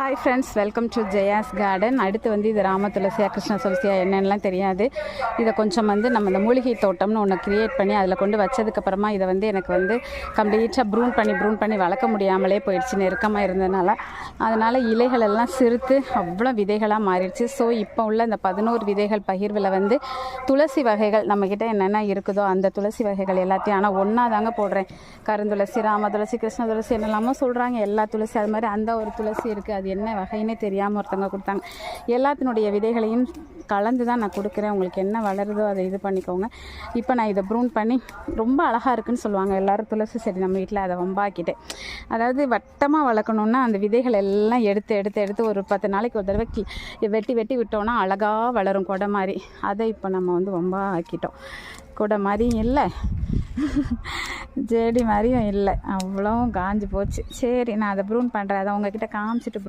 Hi friends, welcome to Jaya's garden. அடுத்து வந்து இது ராம துளசியா கிருஷ்ண துளசியா என்னென்னலாம் தெரியாது. இதை கொஞ்சம் வந்து நம்ம இந்த மூலிகை தோட்டம்னு ஒன்று க்ரியேட் பண்ணி அதில் கொண்டு வச்சதுக்கப்புறமா இதை வந்து எனக்கு வந்து கம்ப்ளீட்டாக ப்ரூன் பண்ணி வளர்க்க முடியாமலே போயிடுச்சு, நெருக்கமாக இருந்ததுனால. அதனால் இலைகள் எல்லாம் சிறுத்து அவ்வளோ விதைகளாக மாறிடுச்சு. ஸோ இப்போ உள்ள இந்த 11 விதைகள் பகிர்வில் வந்து துளசி வகைகள் நம்மக்கிட்ட என்னென்ன இருக்குதோ அந்த துளசி வகைகள் எல்லாத்தையும், ஆனால் ஒன்றா தாங்க போடுறேன். கருந்துளசி, ராம துளசி, கிருஷ்ண துளசி என்னெல்லாமோ சொல்கிறாங்க. எல்லா துளசி அது மாதிரி அந்த ஒரு துளசி இருக்குது. அது என்ன வகைன்னு தெரியாமல் ஒருத்தவங்க கொடுத்தாங்க. எல்லாத்தினுடைய விதைகளையும் கலந்து தான் நான் கொடுக்குறேன். உங்களுக்கு என்ன வளருதோ அதை இது பண்ணிக்கோங்க. இப்போ நான் இதை ப்ரூன் பண்ணி ரொம்ப அழகாக இருக்குன்னு சொல்லுவாங்க எல்லோரும். துளசி செடி நம்ம வீட்டில் அதை வம்பாக்கிட்டேன். அதாவது வட்டமாக வளர்க்கணுன்னா அந்த விதைகள் எல்லாம் எடுத்து ஒரு 10 நாளைக்கு ஒரு தடவை வெட்டி விட்டோன்னா அழகாக வளரும், கொடை மாதிரி. அதை இப்போ நம்ம வந்து வம்பா ஆக்கிட்டோம். கொடை மாதிரியும் இல்லை, ஜேடி மாதிரியும் இல்லை, அவ்வளோவும் காஞ்சி போச்சு. சரி, நான் அதை ப்ரூன் பண்ணுறேன். அதை உங்ககிட்ட காமிச்சிட்டு ப்ரூன்